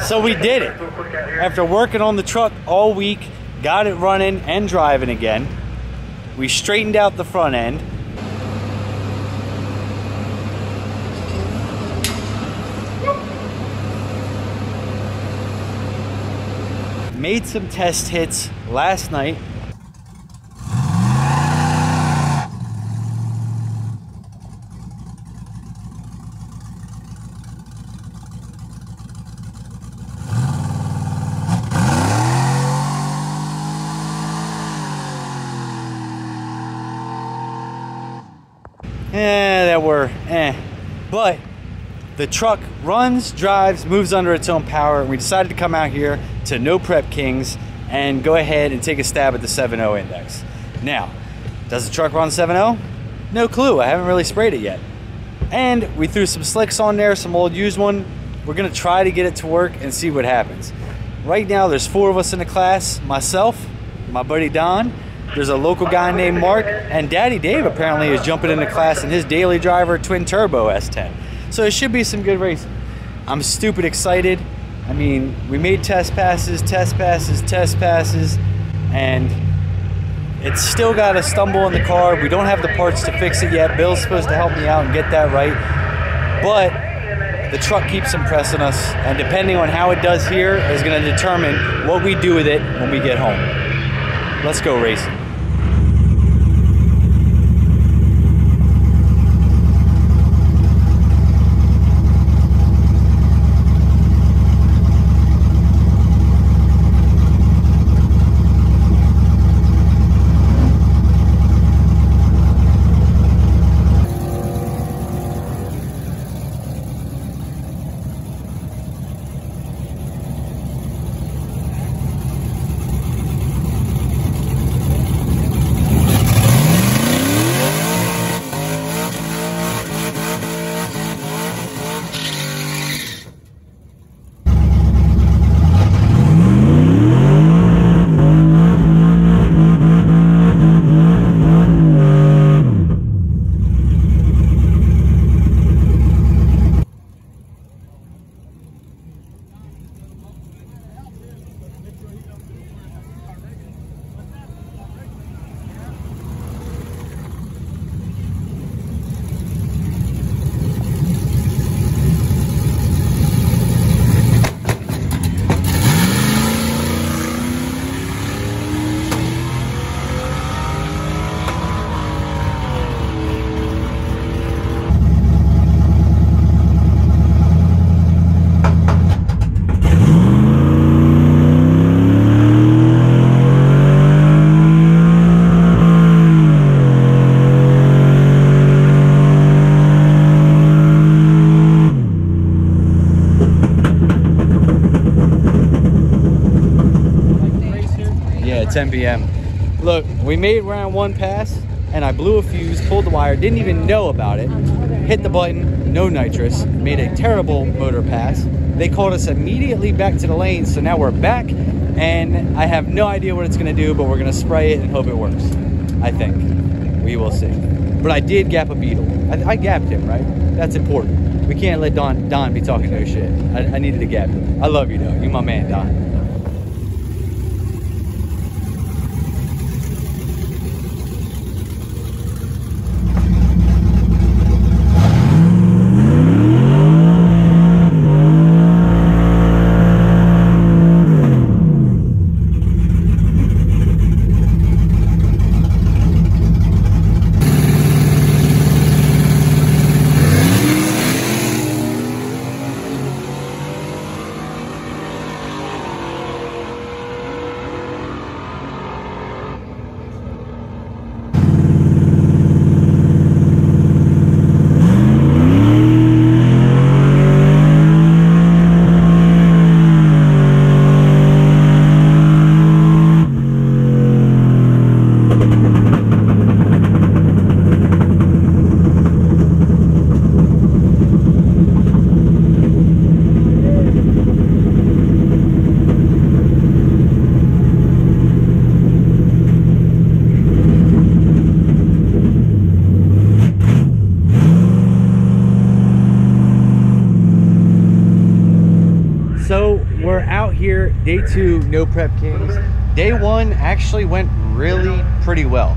So we did it. After working on the truck all week, got it running and driving again. We straightened out the front end. Made some test hits last night. But the truck runs, drives, moves under its own power, and we decided to come out here to No Prep Kings and go ahead and take a stab at the 7.0 index. Now, does the truck run 7.0? No clue, I haven't really sprayed it yet. And we threw some slicks on there, some old used one. We're gonna try to get it to work and see what happens. Right now, there's 4 of us in the class, myself, my buddy Don, there's a local guy named Mark, and Daddy Dave apparently is jumping into class in his daily driver twin turbo S10. So it should be some good racing. I'm stupid excited. I mean, we made test passes, and it's still got a stumble in the car. We don't have the parts to fix it yet. Bill's supposed to help me out and get that right. But the truck keeps impressing us, and depending on how it does here is gonna determine what we do with it when we get home. Let's go racing. Yeah, 10 p.m. Look, we made round 1 pass, and I blew a fuse, pulled the wire, didn't even know about it, hit the button, no nitrous, made a terrible motor pass. They called us immediately back to the lane, so now we're back, and I have no idea what it's gonna do, but we're gonna spray it and hope it works. I think. We will see. But I did gap a beetle. I gapped him, right? That's important. We can't let Don be talking no shit. I needed to gap him. I love you though. You're my man, Don. here, day 2, no prep kings. Day 1 actually went really pretty well.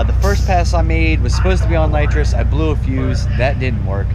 The first pass I made was supposed to be on nitrous. I blew a fuse, that didn't work.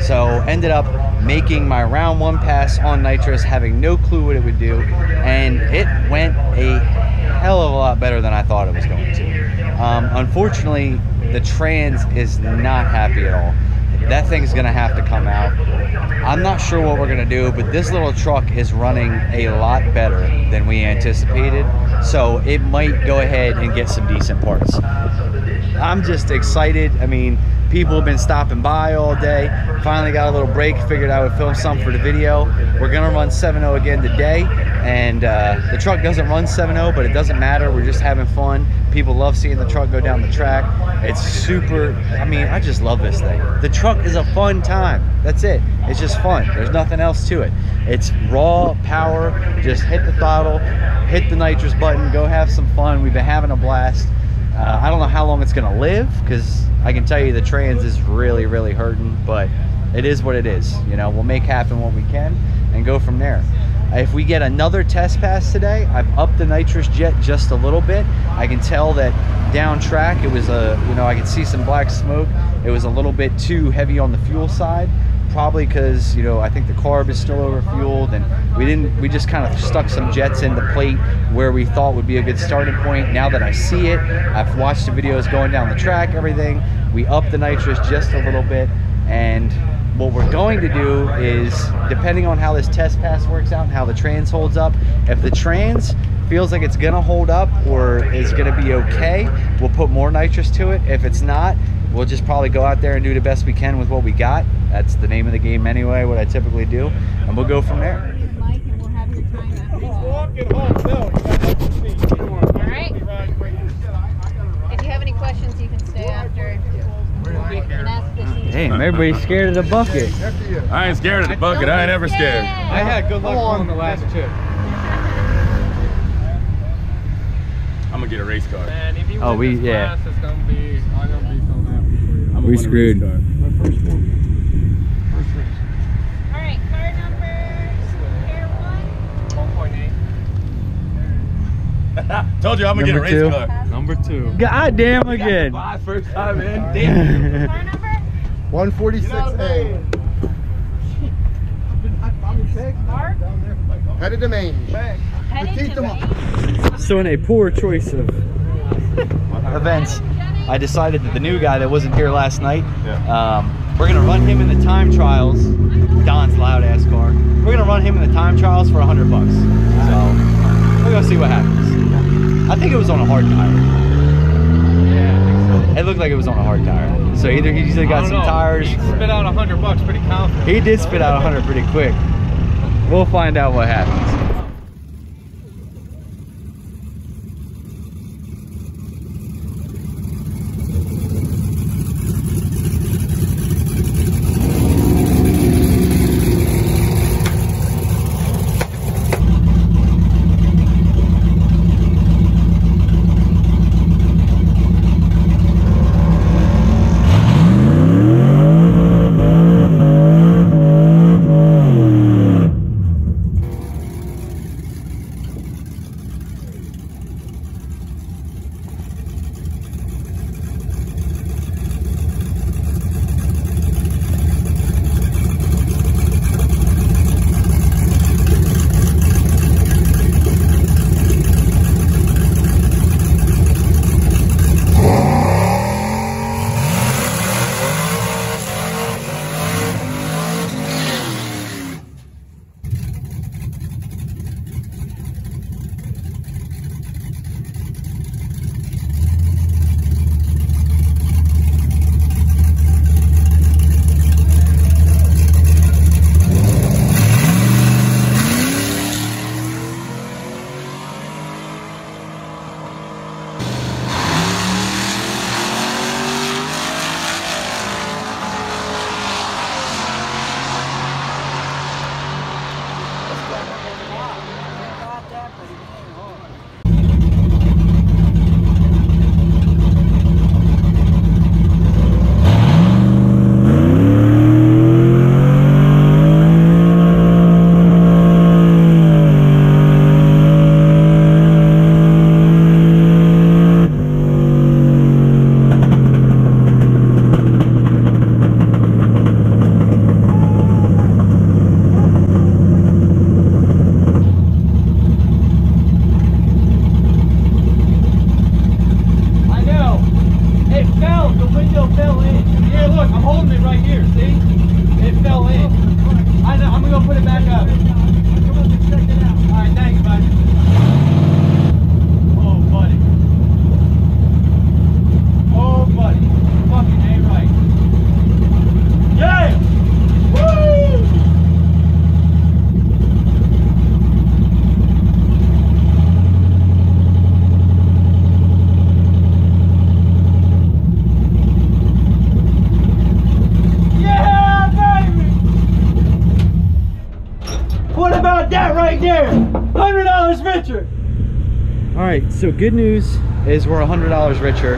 So ended up making my round 1 pass on nitrous, having no clue what it would do, and it went a hell of a lot better than I thought it was going to. Unfortunately, the trans is not happy at all. That thing's gonna have to come out. I'm not sure what we're gonna do, but this little truck is running a lot better than we anticipated, so it might go ahead and get some decent parts. I'm just excited. I mean, people have been stopping by all day. Finally got a little break, figured I would film some for the video. We're gonna run 7.0 again today, and the truck doesn't run 7.0, but it doesn't matter. We're just having fun. People love seeing the truck go down the track. It's super, I mean, I just love this thing. The truck is a fun time. That's it. It's just fun. There's nothing else to it. It's raw power. Just hit the throttle, hit the nitrous button, go have some fun. We've been having a blast. I don't know how long it's gonna live, because I can tell you the trans is really, really hurting, but it is what it is. You know, we'll make happen what we can and go from there. If we get another test pass today, I've upped the nitrous jet just a little bit. I can tell that down track it was I could see some black smoke. It was a little bit too heavy on the fuel side, probably because I think the carb is still over fueled, and we just kind of stuck some jets in the plate where we thought would be a good starting point. Now that I see it, I've watched the videos going down the track, everything, we upped the nitrous just a little bit. And what we're going to do is, depending on how this test pass works out and how the trans holds up, if the trans feels like it's gonna hold up or is gonna be okay, we'll put more nitrous to it. If it's not, we'll just probably go out there and do the best we can with what we got. That's the name of the game anyway, what I typically do, and we'll go from there. Alright. If you have any questions, you can stay after. Damn, everybody's scared of the bucket. I ain't scared of the bucket. I ain't ever scared. I had good luck on the last chip. I'm gonna get a race car. Man, if you Oh, win this class, it's gonna be, I'm gonna be so happy for you. We screwed. My first one. First race. Alright, car number here 1. 1.8. Told you I'm gonna get a Number race 2. car. Number 2. God damn again. First time in. Damn. Car number? 146A. Mark? Headed to Maine. Heading to Maine. So in a poor choice of events, I decided that the new guy that wasn't here last night, we're gonna run him in the time trials. Don's loud ass car. We're gonna run him in the time trials for $100 bucks. So we're gonna see what happens. I think it was on a hard tire. It looked like it was on a hard tire. So either he's got some tires. He spit out $100 bucks pretty confident. He did spit out 100 pretty quick. We'll find out what happens. right here, see? It fell in. I know, I'm gonna go put it back up. Come up and check it out. Alright, thanks, bud. Oh, buddy. Oh, buddy. Fucking A right. Yeah! Woo! What about that right there? $100 richer. All right, so good news is we're $100 richer.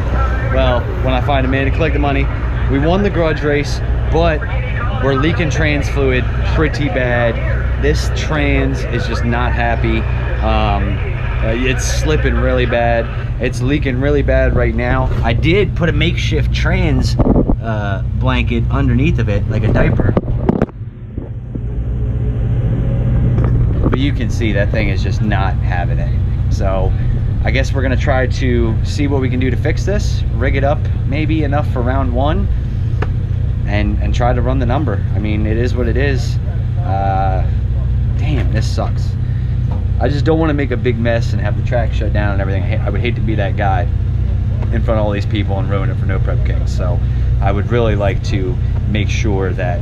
Well, when I find a man to collect the money, we won the grudge race, but we're leaking trans fluid pretty bad. This trans is just not happy. It's slipping really bad. It's leaking really bad right now. I did put a makeshift trans blanket underneath of it, like a diaper. But you can see that thing is just not having it. So I guess we're gonna try to see what we can do to fix this, rig it up maybe enough for round one, and try to run the number. I mean, it is what it is. Damn, this sucks. I just don't want to make a big mess and have the track shut down and everything. I would hate to be that guy in front of all these people and ruin it for No Prep Kings. So I would really like to make sure that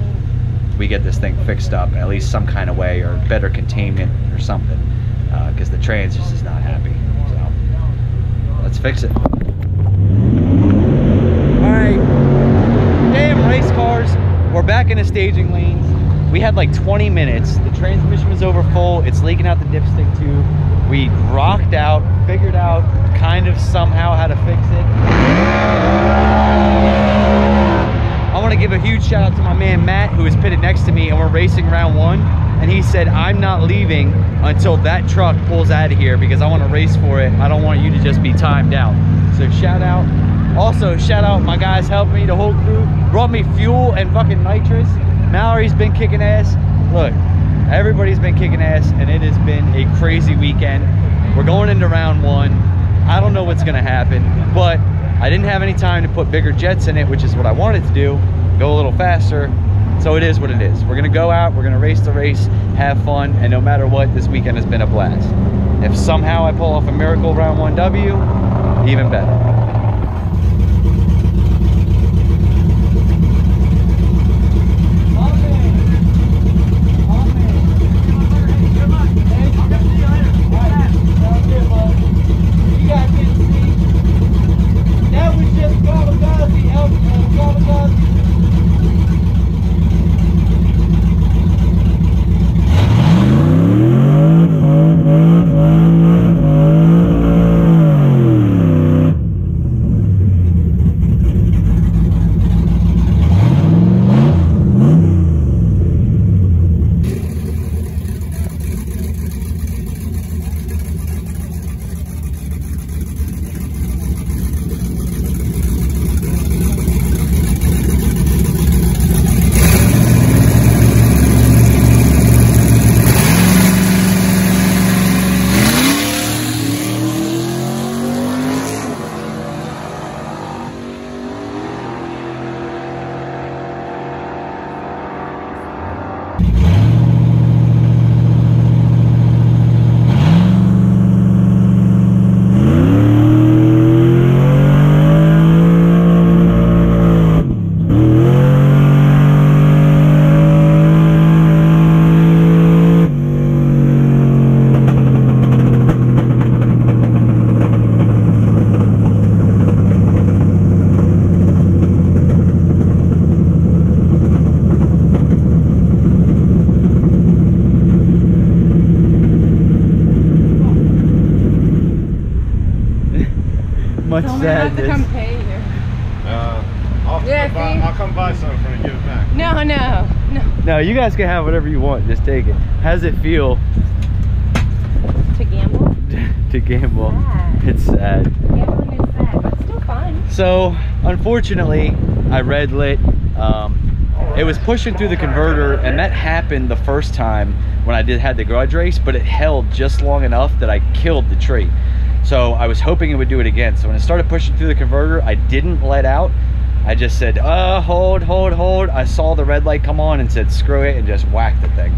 we get this thing fixed up at least some kind of way, or better containment or something, because the trans just is not happy. So let's fix it. All right, damn race cars, we're back in the staging lanes. We had like 20 minutes. The transmission was over full. It's leaking out the dipstick too. We rocked out, figured out kind of somehow how to fix it. I want to give a huge shout out to my man Matt, who is pitted next to me, and we're racing round one. And he said, I'm not leaving until that truck pulls out of here because I want to race for it. I don't want you to just be timed out. So shout out. Also shout out my guys helping me, the whole crew. Brought me fuel and fucking nitrous. Mallory's been kicking ass. Look, everybody's been kicking ass, and it has been a crazy weekend. We're going into round one. I don't know what's gonna happen, but I didn't have any time to put bigger jets in it, which is what I wanted to do, go a little faster. So it is what it is. We're gonna go out, we're gonna race the race, have fun, and no matter what, this weekend has been a blast. If somehow I pull off a miracle round 1W, even better. Much sadness. To come pay you. I'll come buy something and give it back. No, you guys can have whatever you want. Just take it. How does it feel To gamble? to gamble? Sad. It's sad. Gambling is sad, but still fun. So, unfortunately, I red lit. It was pushing through the converter, and that happened the first time when I had the grudge race, but it held just long enough that I killed the tree. So I was hoping it would do it again. So when it started pushing through the converter, I didn't let out, I just said, hold. I saw the red light come on and said, screw it, and just whacked the thing.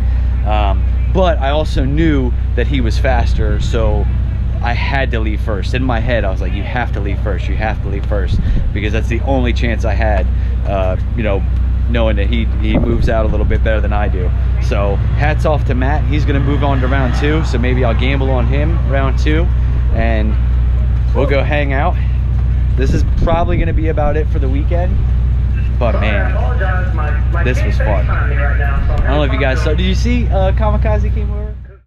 But I also knew that he was faster, so I had to leave first. In my head, I was like, you have to leave first, because that's the only chance I had, you know, knowing that he moves out a little bit better than I do. So hats off to Matt. He's gonna move on to round 2, so maybe I'll gamble on him round 2, and we'll go hang out. This is probably gonna be about it for the weekend, but man, this was fun. I don't know if you guys saw, did you see Kamikaze came over?